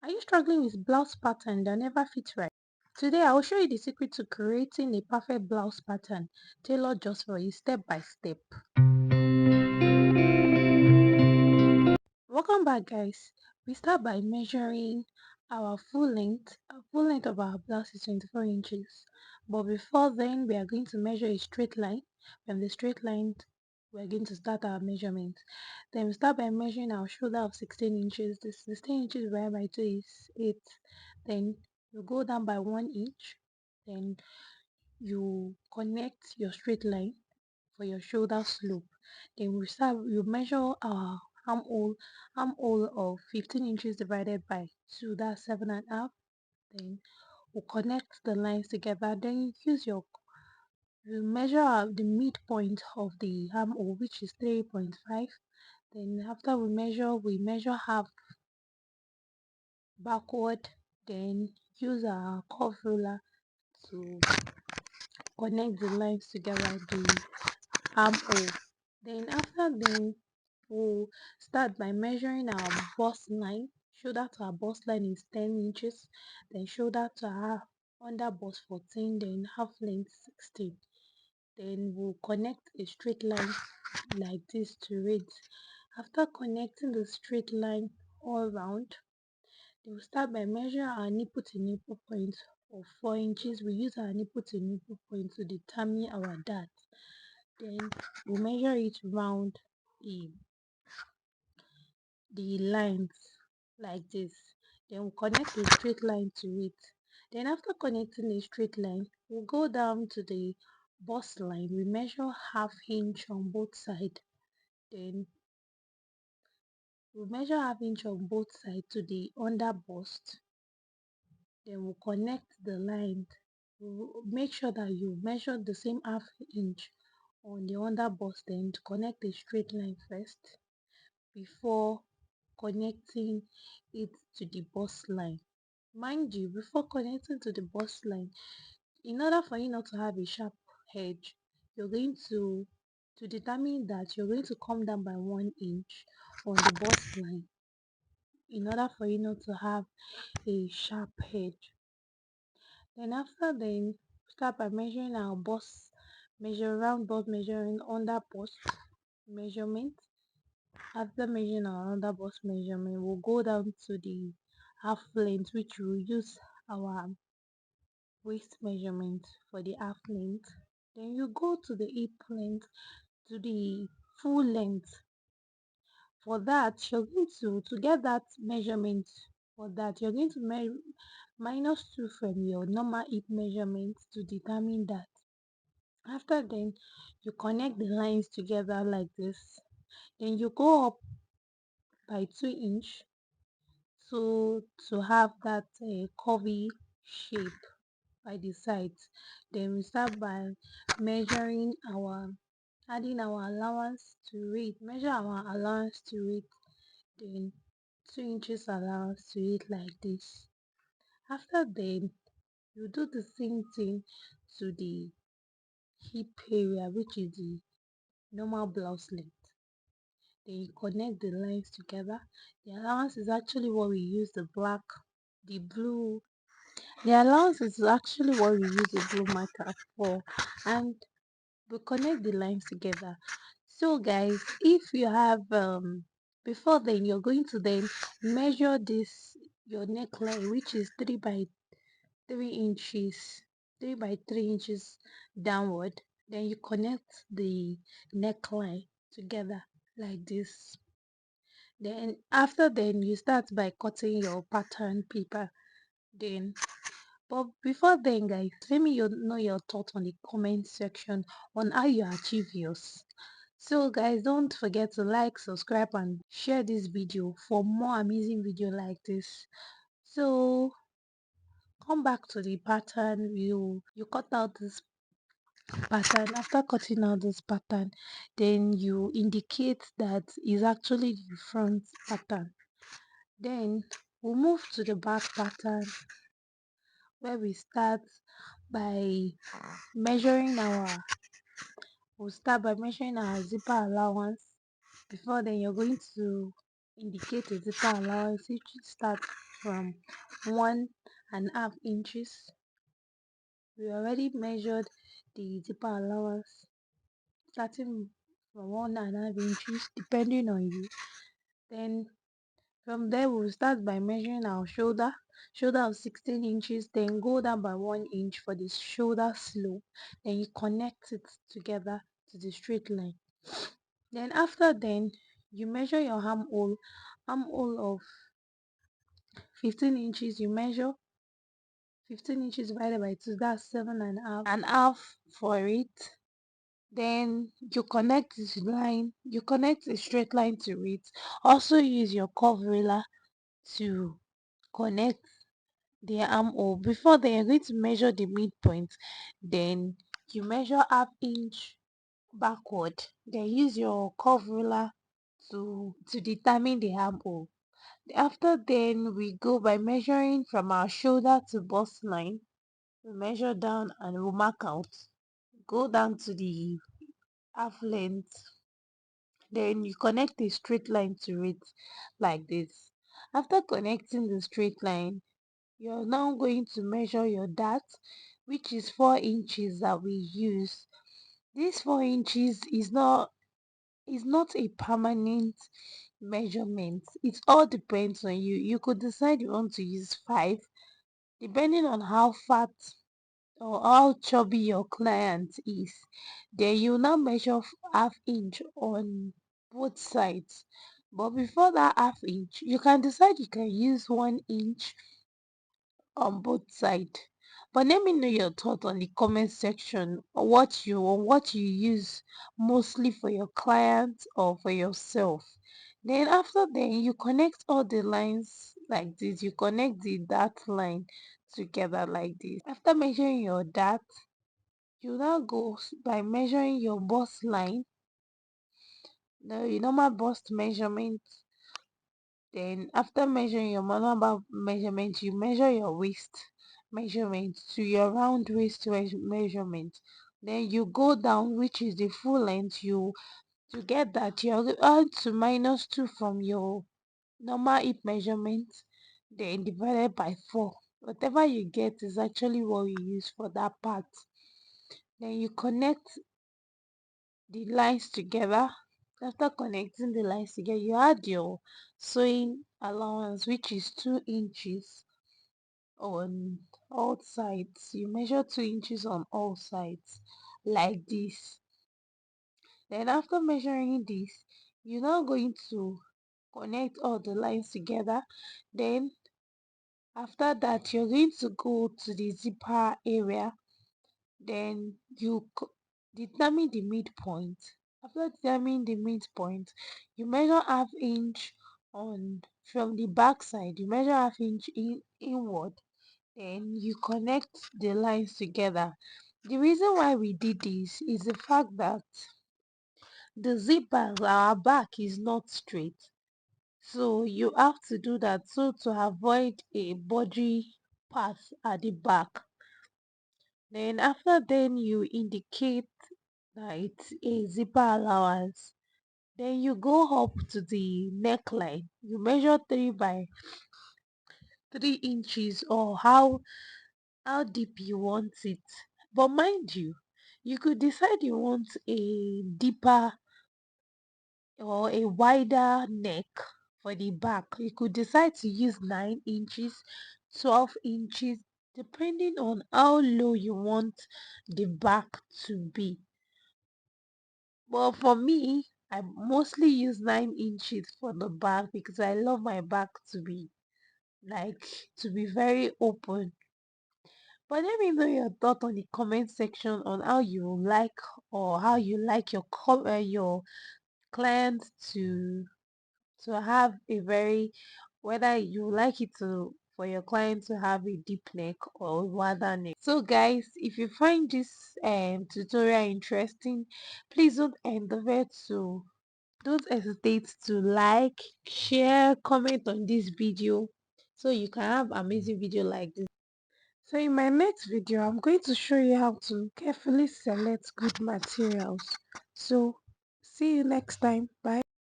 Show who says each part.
Speaker 1: Are you struggling with blouse pattern that never fits right? Today I will show you the secret to creating a perfect blouse pattern tailored just for you step by step. Welcome back guys. We start by measuring our full length. Our full length of our blouse is 24 inches. But before then we are going to measure a straight line. From the straight line we are going to start our measurement. Then we start by measuring our shoulder of 16 inches. This 16 inches divided by 2 is 8. Then you go down by 1 inch. Then you connect your straight line for your shoulder slope. Then you measure our armhole of 15 inches divided by 2, that's 7.5. Then we'll connect the lines together. Then you measure out the midpoint of the armhole, which is 3.5. Then after we measure half backward. Then use our curve ruler to connect the lines together, the armhole. Then we'll start by measuring our bust line. Shoulder to our bust line is 10 inches. Then shoulder to our under bust 14. Then half length 16. Then we'll connect a straight line like this to it. After connecting the straight line all round, we'll start by measuring our nipple to nipple point of 4 inches. We use our nipple to nipple point to determine our dart. Then we'll measure it round the, the lines like this. Then we'll connect a straight line to it. Then after connecting a straight line, we'll go down to the bust line. We measure half inch on both sides. Then we measure half inch on both sides to the under bust. Then we'll connect the line. We'll make sure that you measure the same half inch on the under bust, then to connect a straight line first before connecting it to the bust line. Mind you, before connecting to the bust line, in order for you not to have a sharp edge, you're going to determine that you're going to come down by 1 inch on the bust line in order for you not to have a sharp edge. Then after then start by measuring our bust, measure round bust, measuring under bust measurement. After measuring our under bust measurement, we'll go down to the half length, which we'll use our waist measurement for the half length. Then you go to the hip length, to the full length. For that, you're going to get that measurement. For that, you're going to minus 2 from your normal hip measurement to determine that. After then, you connect the lines together like this. Then you go up by 2 inch to have that curvy shape by the sides. Then we start by measuring adding our allowance to it. Measure our allowance to it. Then 2 inches allowance to it like this. After then, you do the same thing to the hip area, which is the normal blouse length. Then you connect the lines together. The allowance is actually what we use the black, the blue. The allowance is actually what we use the blue marker for, and we connect the lines together. So guys, if you have before then you're going to then measure this your neckline, which is 3 by 3 inches, 3 by 3 inches downward. Then you connect the neckline together like this. Then after then you start by cutting your pattern paper. Then but before then guys, let me know your thoughts on the comment section on how you achieve yours. So guys, don't forget to like, subscribe and share this video for more amazing video like this. So come back to the pattern. You cut out this pattern. After cutting out this pattern, then you indicate that is actually the front pattern. Then we'll move to the back pattern, where we start by measuring our we'll start by measuring our zipper allowance. Before then you're going to indicate a zipper allowance, which start from 1.5 inches. We already measured the zipper allowance starting from 1.5 inches depending on you. Then from there we'll start by measuring our shoulder of 16 inches, then go down by 1 inch for the shoulder slope. Then you connect it together to the straight line. Then after then you measure your armhole of 15 inches. You measure 15 inches divided by 2, that's 7.5 for it. Then you connect a straight line to it. Also use your curve ruler to connect the armhole. Before then you're going to measure the midpoint. Then you measure ½ inch backward. Then use your curve ruler to determine the armhole. After then we go by measuring from our shoulder to bust line. We measure down and we'll mark out. Go down to the half length. Then you connect a straight line to it like this. After connecting the straight line, you're now going to measure your dart, which is 4 inches that we use. This 4 inches is not a permanent measurement. It all depends on you. You could decide you want to use 5 depending on how fat or how chubby your client is. Then you now measure ½ inch on both sides. But before that ½ inch, you can decide you can use 1 inch on both sides. But let me know your thought on the comment section on what you use mostly for your clients or for yourself. Then after then you connect all the lines like this. You connect the dart line together like this. After measuring your dart, you now go by measuring your bust line, the normal bust measurement. Then after measuring your normal measurement, you measure your waist measurement to your round waist measurement. Then you go down, which is the full length. You to get that, you're going to -2 from your normal hip measurement, then divided by 4. Whatever you get is actually what you use for that part. Then you connect the lines together. After connecting the lines together, you add your sewing allowance, which is 2 inches on all sides. You measure 2 inches on all sides like this. Then after measuring this, you're now going to connect all the lines together. Then after that, you're going to go to the zipper area. Then you determine the midpoint. After determining the midpoint, you measure ½ inch on from the back side. You measure ½ inch inward. Then you connect the lines together. The reason why we did this is the fact that the zipper, our back is not straight. So you have to do that so to avoid a body path at the back. Then after then you indicate that it's a zipper allowance. Then you go up to the neckline. You measure 3 by 3 inches or how deep you want it. But mind you, you could decide you want a deeper or a wider neck for the back. You could decide to use 9 inches, 12 inches, depending on how low you want the back to be. Well, for me, I mostly use 9 inches for the back because I love my back like to be very open. But let me know your thought on the comment section on how you like or how you like your clients to have a very whether you like it to for your client to have a deep neck or wider neck. So guys, if you find this tutorial interesting, please don't hesitate to like, share, comment on this video so you can have amazing video like this. So in my next video, I'm going to show you how to carefully select good materials. So see you next time. Bye.